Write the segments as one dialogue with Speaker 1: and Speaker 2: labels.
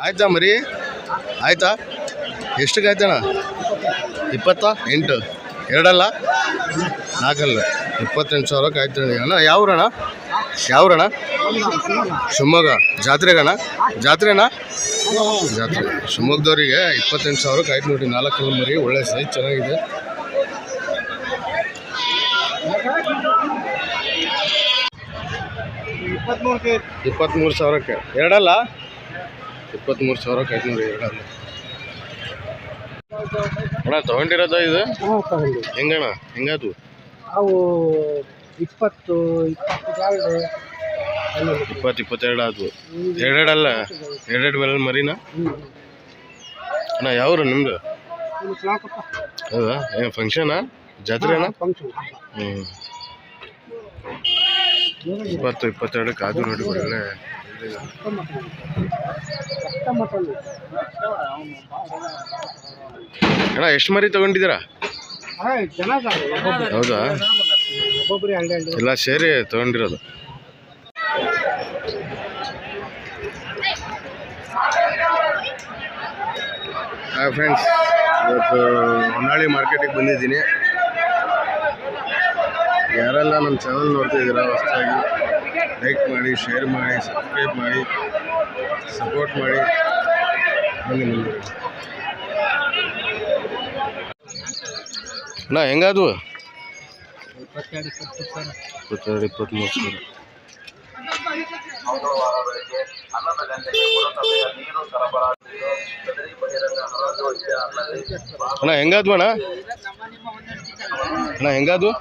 Speaker 1: ಆಯ್ತಾ ಮರಿ ಆಯ್ತಾ ಎಷ್ಟಕ್ಕೆ ಆಯ್ತಣ್ಣ 28 ಎರಡಲ್ಲ ನಾಲ್ಕಲ್ಲ 28,000 ಆಯ್ತು ಅಣ್ಣ. ಯಾವ್ರಣ್ಣ ಶಿವಮೊಗ್ಗ ಜಾತ್ರೆಗಣ್ಣ ಜಾತ್ರೆ ಶಿವಮೊಗ್ಗದವ್ರಿಗೆ 28,000 ಆಯ್ತು ನೋಡಿ. 4 ಮರಿ ಒಳ್ಳೆ ಸೈಜ್ ಚೆನ್ನಾಗಿದೆ. ಇಪ್ಪತ್ತ್ಮೂರು ಸಾವಿರಕ್ಕೆ ಎರಡಲ್ಲ 23,000 ಆಯ್ತು ನೋಡಿ ಎರಡಲ್ಲ. ಅಣ್ಣ ತಗೊಂಡಿರೋದ ಇದು ಹೆಂಗಣ್ಣ ಹೆಂಗದು
Speaker 2: ಅವು
Speaker 1: 22 ಆದ್ವು ಎರಡೆರಡಲ್ಲ ಎರಡೆರಡು ಮರಿನಾ ಅಣ್ಣ ಯಾವ್ರು ನಿಮ್ದು ಹೌದಾ ಏನು ಫಂಕ್ಷನಾ ಜಾತ್ರೆನಾ 22 ಆದ್ವು ನೋಡಿ ಒಳ್ಳೆ ಅಣ್ಣ ಎಷ್ಟು ಮರಿ ತಗೊಂಡಿದ್ದೀರಾ ಹೌದಾ ಎಲ್ಲ ಸೇರಿ ತಗೊಂಡಿರೋದು. ಹಾಯ್ ಫ್ರೆಂಡ್ಸ್, ಇವತ್ತು ಹೊನ್ನಾಳಿ ಮಾರ್ಕೆಟಿಗೆ ಬಂದಿದ್ದೀನಿ. ಯಾರೆಲ್ಲ ನಮ್ಮ ಚಾನಲ್ ನೋಡ್ತಾ ಇದ್ದೀರಾ ಹೊಸದಾಗಿ ಲೈಕ್ ಮಾಡಿ, ಶೇರ್ ಮಾಡಿ, ಸಬ್ಸ್ಕ್ರೈಬ್ ಮಾಡಿ, ಸಪೋರ್ಟ್ ಮಾಡಿ. ಬನ್ನಿ ಅಣ್ಣ ಹೆಂಗಾದ್ವು 22, 23 ಅಣ್ಣ ಹೆಂಗಾದ್ವು ಅಣ್ಣ ಹೆಂಗಾದ್ವು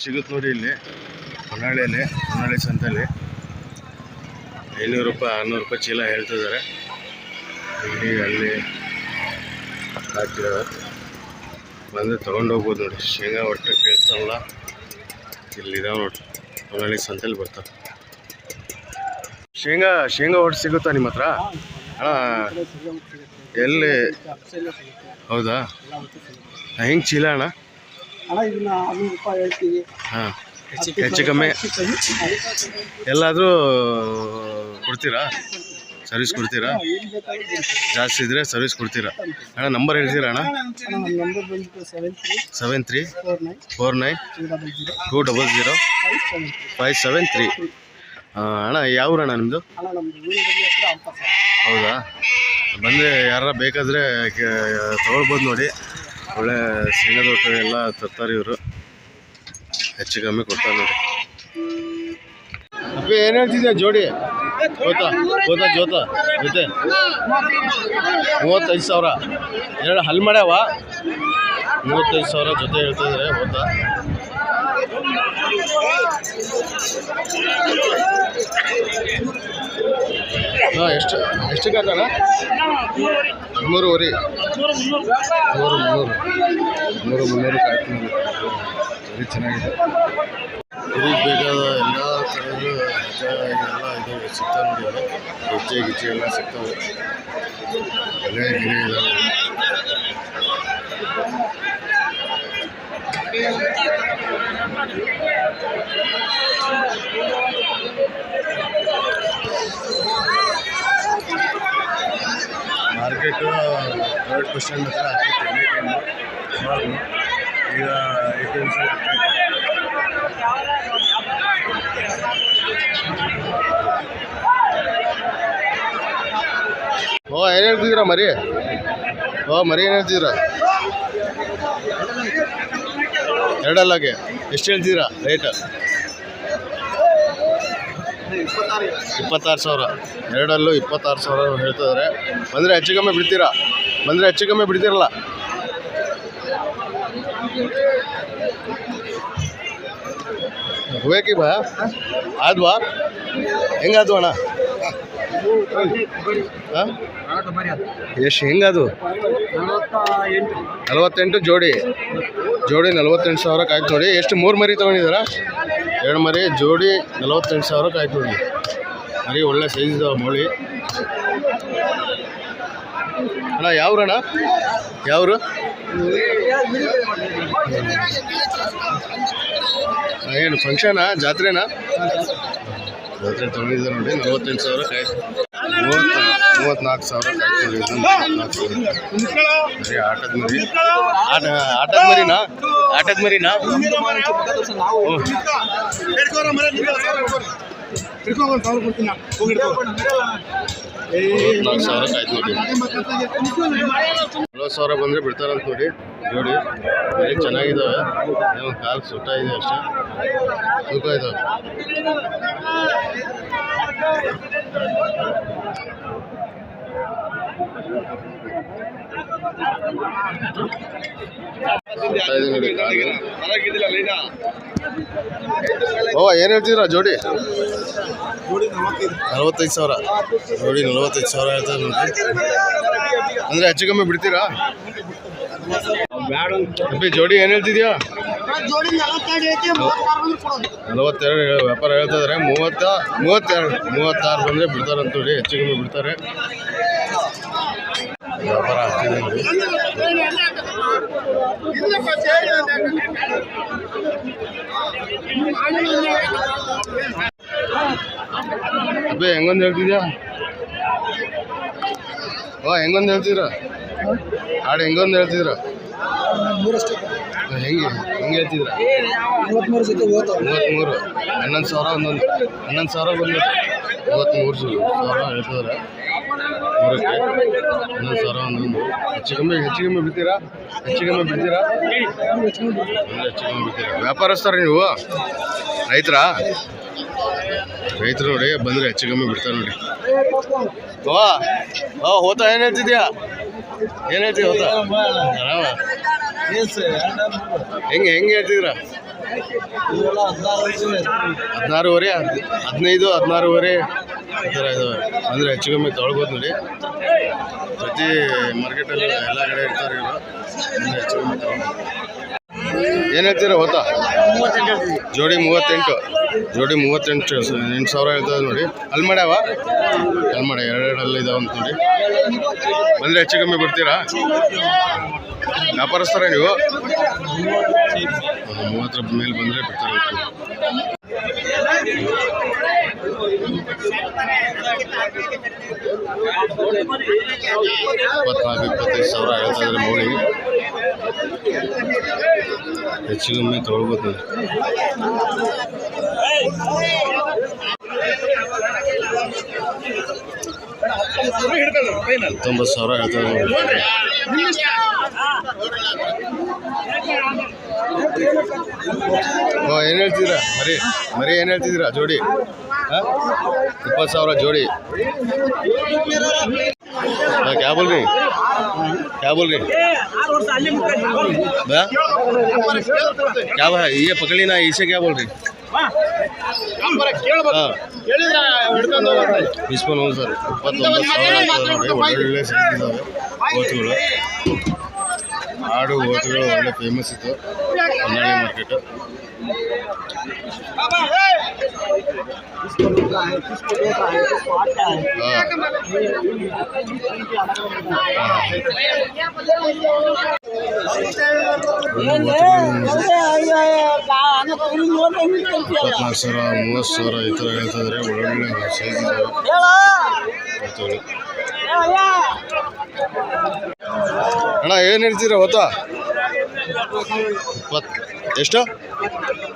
Speaker 1: ಸಿಗುತ್ತೆ ನೋಡಿ ಇಲ್ಲಿ ಹೊನ್ನಾಳಿ ಸಂತೆಯಲ್ಲಿ 500 ರೂಪಾಯಿ 600 ರೂಪಾಯಿ ಚೀಲ ಹೇಳ್ತಿದ್ದಾರೆ. ಇಲ್ಲಿ ಅಲ್ಲಿ ಹಾಕಿರೋದು ಬಂದರೆ ತೊಗೊಂಡೋಗ್ಬೋದು ನೋಡಿ. ಶೇಂಗಾ ಒಟ್ಟು ಕೇಳ್ತಾವಲ್ಲ ಇಲ್ಲಿದಾವೆ ನೋಡಿ, ಹೊನ್ನಾಳಿ ಸಂತೆಯಲ್ಲಿ ಬರ್ತಾವೆ. ಶೇಂಗಾ ಒಟ್ಟು ಸಿಗುತ್ತಾ ನಿಮ್ಮ ಹತ್ರ ಅಣ್ಣ? ಎಲ್ಲಿ ಹೌದಾ ಹೆಂಗೆ ಚೀಲ ಅಣ್ಣ? ಹಾಂ ಹೆಚ್ಚು ಕಮ್ಮಿ ಎಲ್ಲಾದರೂ ಕೊಡ್ತೀರಾ? ಸರ್ವಿಸ್ ಕೊಡ್ತೀರಾ? ಜಾಸ್ತಿ ಇದ್ದರೆ ಸರ್ವಿಸ್ ಕೊಡ್ತೀರಾ ಅಣ್ಣ? ನಂಬರ್ ಹೇಳ್ತೀರಾ ಅಣ್ಣ? 7349200573 ಅಣ್ಣ. ಯಾವೂರಣ್ಣ ನಿಮ್ಮದು? ಹೌದಾ, ಬಂದರೆ ಯಾರ ಬೇಕಾದರೆ ತೊಗೊಳ್ಬೋದು ನೋಡಿ. ಒಳ್ಳೆ ಶೇಂಗಾದ ಒಟ್ಟು ಎಲ್ಲ ತರ್ತಾರೆ ಇವರು, ಹೆಚ್ಚು ಕಮ್ಮಿ ಕೊಡ್ತಾರೆ ನೋಡಿ. ಅಪ್ಪ ಏನು ಹೇಳ್ತಿದ್ಯಾ ಜೋಡಿ ಜೊತೆ 35,000 ಎರಡು ಹಲ್ ಮಾಡ್ಯಾವ. 35,000 ಜೊತೆ ಹೇಳ್ತಿದ್ದಾರೆ. ಹಾಂ ಎಷ್ಟಕ್ಕೆ ಆಯ್ತಣ್ಣ? 13,500 ಆಯ್ತು ನೋಡಿ. ಸರಿ ಚೆನ್ನಾಗಿದೆ. ಇದಕ್ಕೆ ಬೇಕಾದ ಎಲ್ಲ ಥರದ ಎಲ್ಲ ಇದು ಸಿಗ್ತವೆ ನೋಡಿ. ಗಿಜ್ಜೆ ಎಲ್ಲ ಸಿಗ್ತವೆ. ಎಲೆ ಗಿಲೆ ಇದಾವೆ. ಮಾರ್ಕೆಟು ಪ್ರೈವೇಟ್ ಬಸ್ ಸ್ಟ್ಯಾಂಡ್ ಹತ್ರ ಈಗ ATMs ಏನು ಹೇಳ್ತಿದ್ದೀರಾ ಮರಿ? ಮರಿ ಏನು ಹೇಳ್ತಿದ್ದೀರಾ? ಎರಡಲ್ಲಾಗೆ ಎಷ್ಟು ಹೇಳ್ತಿದ್ದೀರಾ ರೇಟ್? 26,000 ಎರಡಲ್ಲೂ 26,000 ಹೇಳ್ತಿದ್ದಾರೆ. ಬಂದರೆ ಹೆಚ್ಚು ಕಮ್ಮಿ ಬಿಡ್ತೀರಲ್ಲ? ಹೋಗಿ ಬಾ ಆದ್ವಾ ಹೆಂಗಾದ್ವು ಅಣ್ಣ? ಹಾಂ ಎಷ್ಟು ಹೆಂಗದು? 48 ಜೋಡಿ 48,000 ಆಯ್ತು ನೋಡಿ. ಎಷ್ಟು 3 ಮರಿ ತೊಗೊಂಡಿದ್ದೀರಾ? 2 ಮರಿ ಜೋಡಿ 48,000 ಆಯ್ತು ನೋಡಿ. ಮರಿ ಒಳ್ಳೆ ಸೈಜ್ ಇದಾವೆ ಮೋಳಿ ಅಣ್ಣ. ಯಾವ್ರಣ್ಣ ಯಾವ್ರು? ಏನು ಫಂಕ್ಷನಾ ಜಾತ್ರೆನಾ? ಜಾತ್ರೆ ತೊಗೊಂಡಿದ್ದಾರೆ ನೋಡಿ 48,000 ಕಾಯಿ 34 ಸಾವಿರ ಕಾಯಿ ತೊಗೊಂಡಿದ್ದಾರೆ. ಆಟದ ಮರಿ ಆಟದ ಮರಿನಾ 44,000 ಆಯ್ತು ನೋಡಿ. 40,000 ಬಂದರೆ ಬಿಡ್ತಾರಂತ ನೋಡಿ. ನೋಡಿ ಬರೀ ಚೆನ್ನಾಗಿದ್ದಾವೆ, ಒಂದು ಕಾಲು ಸುಟ್ಟ ಇದೆ ಅಷ್ಟೇ, ತೂಕ ಇದ್ದಾವೆ. ಓ ಏನು ಹೇಳ್ತಿದ್ರ ಜೋಡಿ? 45,000 ಜೋಡಿ 45,000 ಹೇಳ್ತಾರೆ ನೋಡಿ. ಅಂದರೆ ಹೆಚ್ಚು ಕಮ್ಮಿ ಬಿಡ್ತೀರಾ? ಜೋಡಿ ಏನು ಹೇಳ್ತಿದ್ಯಾ? 42 ವ್ಯಾಪಾರ ಹೇಳ್ತಾ ಇದಾರೆ. 36 ಬಂದರೆ ಬಿಡ್ತಾರಂತ ನೋಡಿ. ಹೆಚ್ಚು ಕಮ್ಮಿ ಬಿಡ್ತಾರೆ. ವ್ಯಾಪಾರ ಆಗ್ತಿದೆ ನೋಡಿ. ಅಬ್ಬೆ ಹೆಂಗೊಂದು ಹೇಳ್ತಿದ್ಯಾ? ಹೆಂಗೊಂದು ಹೇಳ್ತಿದ್ರ? ಹಾಡು ಹೆಂಗೊಂದು ಹೇಳ್ತಿದ್ರ? ಹೆಂಗೆ ಹೇಳ್ತಿದ್ರ? 33 11,000 ಒಂದೊಂದು 11,000 ಬಂದು 33,000 ಹೇಳ್ತಿದ್ದಾರೆ. 11,000 ಒಂದೊಂದು. ಹೆಚ್ಚು ಕಮ್ಮಿ ಬಿಡ್ತೀರಾ? ಹೆಚ್ಚು ಕಮ್ಮಿ ಬಿಡ್ತೀರಾ? ವ್ಯಾಪಾರಸ್ಥರ ನೀವು? ರೈತರು ನೋಡಿ ಬಂದರೆ ಹೆಚ್ಚು ಕಮ್ಮಿ ಬಿಡ್ತಾರೆ ನೋಡಿ. ಹೋತಾ ಏನು ಹೇಳ್ತಿದ್ಯಾ? ಏನು ಹೇಳ್ತೀವಿ ಹೋತಾ? ಆರಾಮ ಹೆಂಗೆ ಹೇಳ್ತಿದ್ರ? 16,500 15 16,500 ಈ ಥರ ಇದಾವೆ. ಅಂದರೆ ಹೆಚ್ಚು ಕಮ್ಮಿ ತೊಗೊಳ್ಬೋದು ನೋಡಿ. ಪ್ರತಿ ಮಾರ್ಕೆಟಲ್ಲಿ ಎಲ್ಲ ಕಡೆ ಇರ್ತಾರೆ ಇವರು. ಅಂದರೆ ಹೆಚ್ಚು ಕಮ್ಮಿ ತೊಗೊಳ್ಬೋದು. ಏನು ಹೇಳ್ತೀರಾ ಹೋತಾ? ಜೋಡಿ 38 8,000 ಹೇಳ್ತದೆ ನೋಡಿ. ಅಲ್ಲಿ ಮಾಡ್ಯಾವ ಎರಡು ಇದಾವೆ ಅಂತ ನೋಡಿ. ಬಂದರೆ ಹೆಚ್ಚು ಕಮ್ಮಿ ಬಿಡ್ತೀರಾ? ವ್ಯಾಪಾರಸ್ಥರ ನೀವು? 30 ಮೇಲೆ ಬಂದರೆ ಬಿಡ್ತಾರೆ. 24-25,000 ಹೇಳ್ತಾ ಇದ್ದಾರೆ ಮೌಳಿ. ಹೆಚ್ಚು ಕಮ್ಮಿ ತೊಗೊಳ್ಬೋದು. 19,000 ಹೇಳ್ತಾ ಇದ್ದಾರೆ. ಏನು ಹೇಳ್ತಿದ್ದೀರಾ? ಮರಿ ಏನು ಹೇಳ್ತಿದ್ದೀರಾ? ಜೋಡಿ 20,000 ಜೋಡಿ. क्या बोल रही? क्या भाई ये पकड़ी ना, इसे क्या बोल रही? ಇಸ್ಕೊಂಡು ಹೋಗಿ ಸರ್ 29,000 ಒಳ್ಳೆ ಸಿಕ್ಕಿದ್ದಾವೆ ಓತುಗಳು. ಆಡು ಓತುಗಳು ಒಳ್ಳೆ ಫೇಮಸ್ ಇತ್ತು ಹೊನ್ನಾಳಿ ಮಾರ್ಕೆಟ್. ಇಪ್ಪತ್ನಾಲ್ಕು 30,000 ಈ ಥರ ಹೇಳ್ತಾ ಇದ್ದಾರೆ. ಒಳ್ಳೊಳ್ಳೆ ಸೈಜ್ ಇದ್ದಾವೆ. ಅಣ್ಣ ಏನು ಹೇಳ್ತೀರಾ ಹೋತಾ? ಎಷ್ಟು?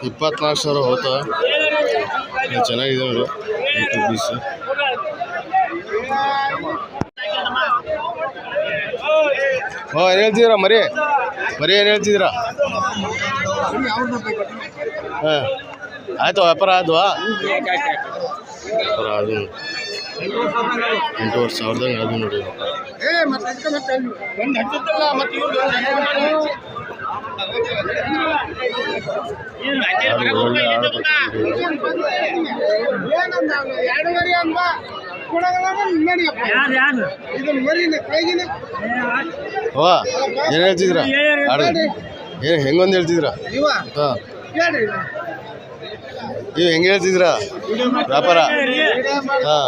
Speaker 1: 24,000 ಹೋತಾ. ಚೆನ್ನಾಗಿದೆ ನೋಡಿ. 2 ಪೀಸ್. ಏನು ಹೇಳ್ತಿದ್ದೀರಾ? ಮರಿ ಏನು ಹೇಳ್ತಿದ್ದೀರಾ? ಹಾಂ ಆಯಿತು. ವ್ಯಾಪಾರ ಆದ್ವಾ? ವ್ಯಾಪಾರ ಅದು 8,500 ಅದು ನೋಡಿ. ಏನು ಹೇಳ್ತಿದ್ದೀರಾ? ಏನು ಹೆಂಗೊಂದು ಹೇಳ್ತಿದ್ದೀರಾ? ಹಾಂ ನೀವು ಹೆಂಗೆ ಹೇಳ್ತಿದ್ದೀರಾ ವ್ಯಾಪಾರ? ಹಾಂ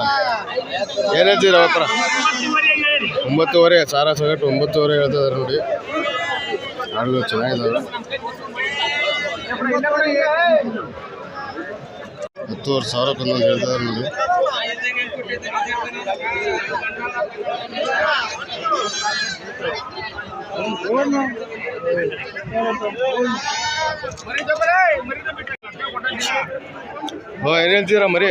Speaker 1: ಏನು ಹೇಳ್ತಿದ್ದೀರಾ ವ್ಯಾಪಾರ? 9,500 ಸಾರ ಸಗಟು 9,500 ಹೇಳ್ತಾ ಇದ್ದಾರೆ ನೋಡಿ. ಆಡುಗಳು ಚೆನ್ನಾಗಿದ್ದಾವೆ. 10,000 ಒಂದೊಂದು ಹೇಳ್ತಾರೆ ನೋಡಿ. ಏನು ಹೇಳ್ತೀರಾ ಮರಿ?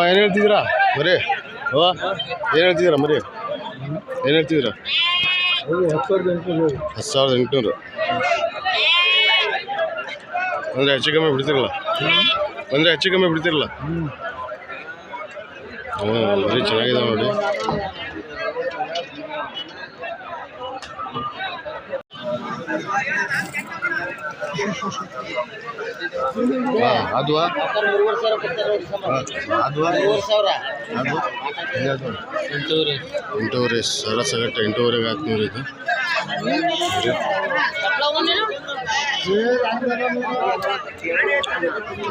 Speaker 1: ಏನು ಹೇಳ್ತಿದ್ದೀರಾ ಮರಿ? ಏನು ಹೇಳ್ತಿದ್ದೀರಾ ಮರಿ? ಏನು ಹೇಳ್ತಿದ್ದೀರಾ? 10,800 ಅಂದರೆ ಹೆಚ್ಚು ಕಮ್ಮಿ ಬಿಡ್ತಿರಲ್ಲ? ಅಂದರೆ ಹೆಚ್ಚು ಕಮ್ಮಿ ಬಿಡ್ತಿರಲ್ಲ? ಮರಿ ಚೆನ್ನಾಗಿದೆ ನೋಡಿ. ಅದು ಎಂಟೂವರೆ ಸಗಟ್ಟೆ 8,500 ಹಾಕ್ತೀವಿ ಇದು.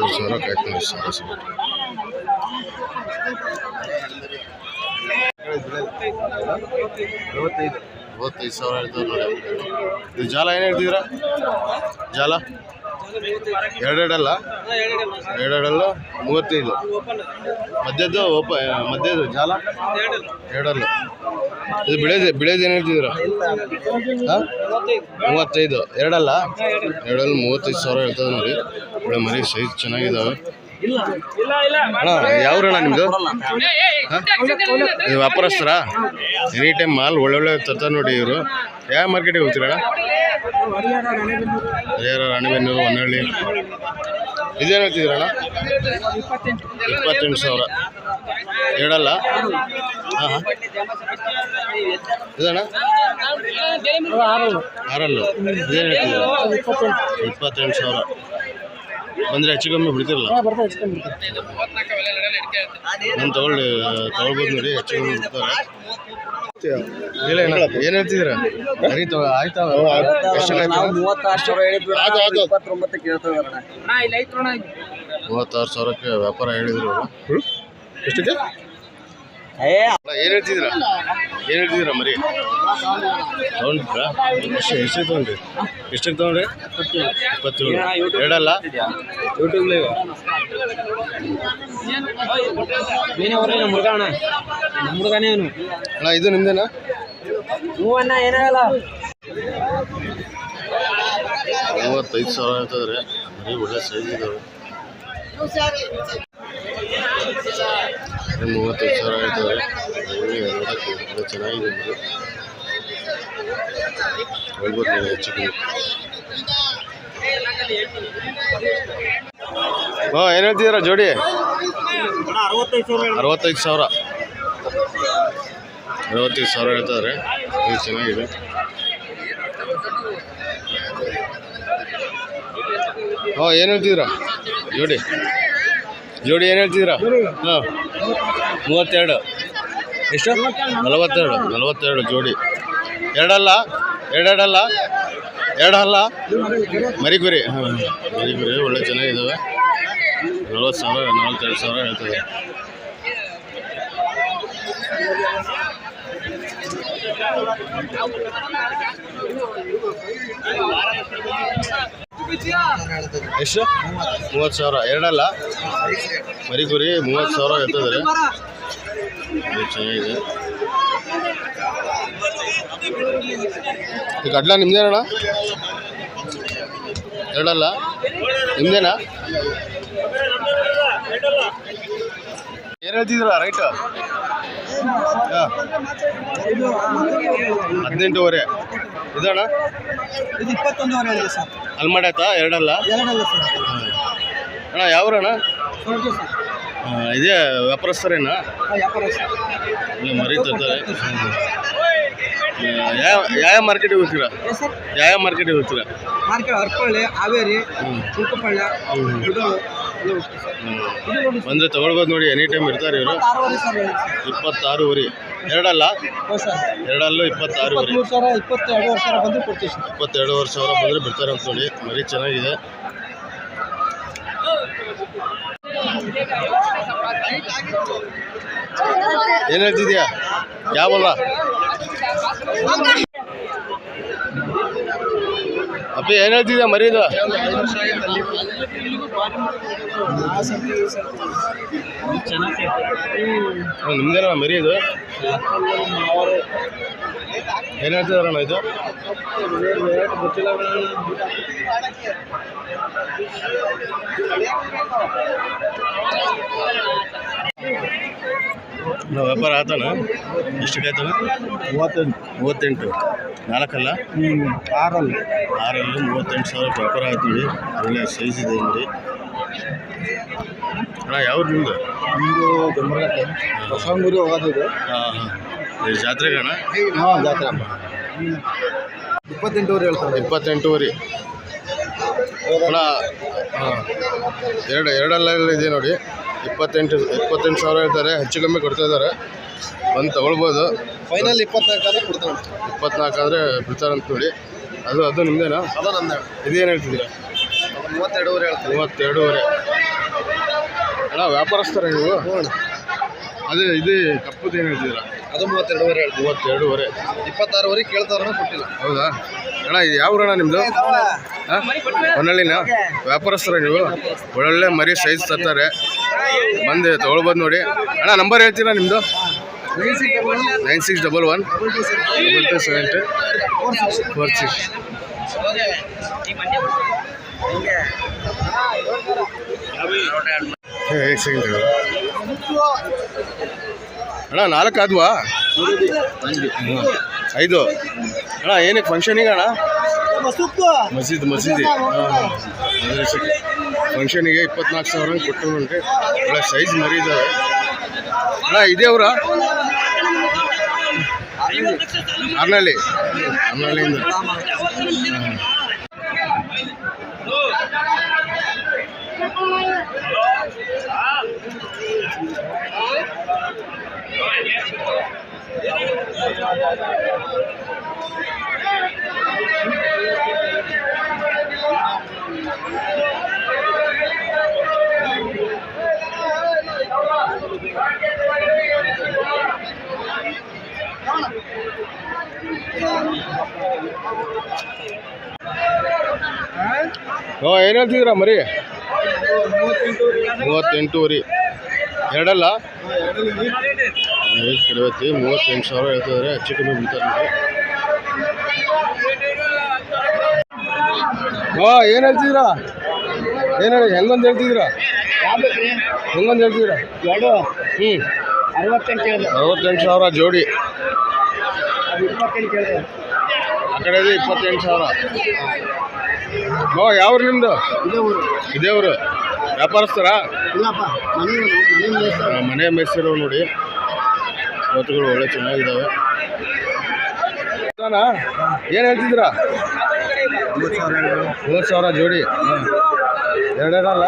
Speaker 1: 1,000 ಹಾಕ್ತೀವಿ ಸಗಟ್ಟೆ. 55,000 ಹೇಳ್ತಾರೆ ನೋಡಿ. ಇದು ಜಾಲ ಏನು ಹೇಳ್ತಿದ್ದೀರಾ? ಜಾಲ ಎರಡೆರಡಲ್ಲ 35. ಮಧ್ಯದ್ದು ಮಧ್ಯದ್ದು ಜಾಲ ಎರಡಲ್ಲ. ಇದು ಬಿಳೇದು ಏನು ಹೇಳ್ತಿದ್ದೀರಾ? 35. ಎರಡಲ್ಲ 35,000 ಹೇಳ್ತದೆ ನೋಡಿ. ಒಳ್ಳೆ ಮರಿ ಸೈಜ್ ಚೆನ್ನಾಗಿದ್ದಾವೆ. ಅಣ್ಣ ಯಾವ್ರಣ್ಣ ನಿಮ್ಮದು? ನೀವು ವ್ಯಾಪಾರಸ್ಥರ? ಎನಿ ಟೈಮ್ ಮಾಲ್ ಒಳ್ಳೊಳ್ಳೆ ತರ್ತಾರೆ ನೋಡಿ ಇವರು. ಯಾವ ಮಾರ್ಕೆಟಿಗೆ ಹೋಗ್ತೀರಣ್ಣ? ಹರಿಹರ, ರಾಣಿಬೆನ್ನೂರು, ಹೊನ್ನಳ್ಳಿ. ಇದೇನು ಹೇಳ್ತಿದ್ದೀರಣ್ಣ? 28,000 ಎರಡಲ್ಲ? ಹಾಂ ಇದಣ್ಣ ಆರಲ್ಲು. ಇದೇನು ಹೇಳ್ತಿದ್ದೀರ? 28,000 ಬಂದರೆ ಹೆಚ್ಚು ಕಮ್ಮಿ ಬಿಡ್ತಿರಲ್ಲ? ನಾನು ತೊಗೊಳ್ಬೋದು ನೋಡಿ, ಹೆಚ್ಚು ಕಮ್ಮಿ ಬಿಡ್ತಾರೆ. ಇಲ್ಲ ಏನು ಹೇಳ್ತಿದ್ದೀರಾ? ಸರಿ ಆಯ್ತಾ? 36,000ಕ್ಕೆ ವ್ಯಾಪಾರ ಹೇಳಿದ್ರು. ಎಷ್ಟಕ್ಕೆ? ಏನು ಹೇಳ್ತಿದ್ದೀರಾ? ಏನು ಹೇಳ್ತಿದ್ದೀರಾ ಮರಿ? ತೊಗೊಂಡ್ರಾ? ಎಷ್ಟಕ್ಕೆ ತೊಗೊಂಡ್ರಿ? ಎಷ್ಟಕ್ಕೆ ತೊಗೊಂಡ್ರಿ? 27. ಎರಡಲ್ಲ? ಯೂಟ್ಯೂಬ್ಲಿ ಅಣ್ಣ ಇದು ನಿಮ್ದೇನಾ? ಏನಾಗಲ್ಲ. 35,000 ಹೇಳ್ತದ್ರೆ. ಮರಿ ಒಳ್ಳೆ ಸೈಜ್ ಇದಾವೆ. 35,000 ಹೇಳ್ತದ್ರೆ. ನೋಡೋಕ್ಕೆ ಚೆನ್ನಾಗಿದೆ ಮರಿ. ಹೇಳ್ಬೋದು ನೀವು ಹೆಚ್ಚು ಕಮ್ಮಿ. ಏನು ಹೇಳ್ತಿದ್ದೀರಾ ಜೋಡಿ? 65,000 ಹೇಳ್ತಾರೆ. ಇದು ಚೆನ್ನಾಗಿದೆ. ಏನು ಹೇಳ್ತಿದ್ದೀರಾ ಜೋಡಿ? ಏನು ಹೇಳ್ತಿದ್ದೀರಾ? ಹಾಂ 32. ಎಷ್ಟು? 42 ಜೋಡಿ. ಎರಡಲ್ಲ ಮರಿಗುರಿ. ಹಾಂ ಮರಿಗುರಿ ಒಳ್ಳೆ ಚೆನ್ನಾಗಿದ್ದಾವೆ. 40,000 42,000 ಹೇಳ್ತದೆ. ಎಷ್ಟು? 30,000 ಎರಡಲ್ಲ ಮರಿಗುರಿ. 30,000 ಹೇಳ್ತಿದ್ದಾರೆ. ಚೆನ್ನಾಗಿದೆ. ಈ ಗಡ್ಲ ನಿಮ್ದೇನಣ್ಣ? ಎರಡಲ್ಲ ನಿಮ್ದೇನಾ? ಏನು ಹೇಳ್ತಿದ್ದೀರಾ ರೈಟ್? 18,500 ಇದಣ್ಣ?
Speaker 2: ಇದು 21,500 ಹೇಳಿದೆ ಸರ್.
Speaker 1: ಅಲ್ಲಿ ಮಾಡಾಯ್ತಾ? ಎರಡಲ್ಲ ಅಣ್ಣ? ಯಾವ್ರಣ್ಣ? ಇದೇ ವ್ಯಾಪಾರಸ್ಥರೇನಾ? ಇಲ್ಲ ಮರಿ ತರ್ತಾರೆ. ಯಾವ ಮಾರ್ಕೆಟಿಗೆ ಹೋಗ್ತೀರಾ? ಯಾವ ಮಾರ್ಕೆಟಿಗೆ ಹೋಗ್ತೀರಾ?
Speaker 2: ಮಾರ್ಕೆಟ್ ಹರ್ಕೊಳ್ಳಿ, ಹಾವೇರಿ, ಚಿಕ್ಕಪಳ್ಳ.
Speaker 1: ಬಂದರೆ ತೊಗೊಳ್ಬೋದು ನೋಡಿ. ಎನಿ ಟೈಮ್ ಇರ್ತಾರೆ ಇವರು. 26,000 ಎರಡಲ್ಲ? ಎರಡಲ್ಲೂ 26,000.
Speaker 2: 22,000 ಬಂದರೆ ಕೊಡ್ತೀವಿ ಸರ್.
Speaker 1: 22,000 ಬಂದರೆ ಬಿಡ್ತಾರೆ ಅಂತ ನೋಡಿ. ಮರಿ ಚೆನ್ನಾಗಿದೆ. ಏನು ಹೇಳ್ತಿದ್ಯಾ? ಯಾವಲ್ಲ ಏನು ಹೇಳ್ತಿದ್ಯಾ ಮರಿದು? ನಿಮ್ದೇನ ಮರಿ ಇದು? ಏನು ಹೇಳ್ತಿದಾರಣ್ಣ ಇದು? ವ್ಯಾಪಾರ ಆತನ? ಎಷ್ಟಕ್ಕೆ ಆಯ್ತಾನ? 38. 4
Speaker 2: ಆರಲ್ಲಿ
Speaker 1: 38,000 ವ್ಯಾಪಾರ ಆಯ್ತು ನೋಡಿ. ಒಳ್ಳೆ ಸೈಜ್ ಇದೆ ನೋಡಿ ಅಣ್ಣ. ಯಾವ್ದು ನಿಮ್ದು?
Speaker 2: ನಿಮ್ಮದು ಗಂಬರಗಟ್ಟೆ ಹೊಸಂಗೂರು ಹೋಗೋದು.
Speaker 1: ಹಾಂ ಹಾಂ. ಇದು ಜಾತ್ರೆಗೆ ಅಣ್ಣ?
Speaker 2: ಹಾಂ ಜಾತ್ರೆ 28 ಹೇಳ್ತಾರೆ.
Speaker 1: 28 ಅಣ್ಣ. ಹಾಂ, ಎರಡಲ್ಲ ಇದೆ ನೋಡಿ. 28 ಸಾವಿರ ಹೇಳ್ತಾರೆ. ಹೆಚ್ಚು ಕಮ್ಮಿ ಕೊಡ್ತಾ ಇದ್ದಾರೆ, ಬಂದು ತೊಗೊಳ್ಬೋದು.
Speaker 2: ಫೈನಲ್ 24 ಆದರೆ ಕೊಡ್ತಾರೆ.
Speaker 1: 24 ಆದರೆ ಬಿಡ್ತಾರಂತ ನೋಡಿ. ಅದು ನಿಮ್ಮದೇನಾ?
Speaker 2: ಅದು ನಂದು.
Speaker 1: ಇದೇನು ಹೇಳ್ತಿದ್ದೀರಾ?
Speaker 2: 32 ಹೇಳ್ತಾರೆ.
Speaker 1: 32 ಅಣ್ಣ. ವ್ಯಾಪಾರಸ್ತಾರ ನೀವು? ಅದೇ ಇದು ಕಪ್ಪುದು ಏನು ಹೇಳ್ತಿದ್ದೀರಾ?
Speaker 2: ಅದು 32 ಹೇಳ್ತೀವಿ.
Speaker 1: 32.
Speaker 2: 26 ಕೇಳ್ತಾರ ಕೊಟ್ಟಿಲ್ಲ.
Speaker 1: ಹೌದಾ ಅಣ್ಣ? ಇದು ಯಾವ ಊರಣ್ಣ ನಿಮ್ಮದು? ಹಾಂ, ಹೊನ್ನಳ್ಳಿನ ವ್ಯಾಪಾರಸ್ತರ ನೀವು? ಒಳ್ಳೊಳ್ಳೆ ಮರಿ ಸೈಜ್ ತರ್ತಾರೆ, ಬಂದು ತೊಗೊಳ್ಬೋದು ನೋಡಿ. ಅಣ್ಣ ನಂಬರ್ ಹೇಳ್ತೀರಾ ನಿಮ್ಮದು? 9611 2272 46. एक सेकंड ಅಣ್ಣ. 4 ಆದ್ವಾ? 5 ಅಣ್ಣ. ಏನಕ್ಕೆ ಫಂಕ್ಷನಿಗೆ ಅಣ್ಣ? ಮಸೀದಿ ಫಂಕ್ಷನಿಗೆ 24,000 ಕೊಟ್ಟು ಉಂಟು. ಒಳ್ಳೆ ಸೈಜ್ ಮರಿ ಇದ್ದಾವೆ ಅಣ್ಣ. ಇದೇ ಅವರ ಅರ್ನಳ್ಳಿಯಿಂದ? ಏನು ಹೇಳ್ತಿದ್ದೀರಾ ಮರಿ? 38 ಎರಡಲ್ಲ? 38,000 ಹೇಳ್ತಿದ್ದಾರೆ. ಹೆಚ್ಚು ಕಮ್ಮಿ ಬಿಡ್ತಾರೆ ನೋಡಿ. ಏನು ಹೇಳ್ತಿದ್ದೀರಾ? ಏನು ಹೇಳಿ, ಹೆಂಗೊಂದು ಹೇಳ್ತಿದ್ದೀರಾ? 68,000 ಜೋಡಿ. ಆ ಕಡೆ 28,000. ಯಾವ್ರು ನಿಮ್ಮದು? ಇದೇ ಊರು. ವ್ಯಾಪಾರಸ್ಥರ? ಮನೆ ಮೇಯಿಸಿರೋ ನೋಡಿ. ಹೊತ್ತುಗಳು ಒಳ್ಳೆ ಚೆನ್ನಾಗಿದ್ದಾವೆ. ಏನು ಹೇಳ್ತಿದ್ದೀರಾ? 30,000 ಜೋಡಿ. ಎರಡಲ್ಲ?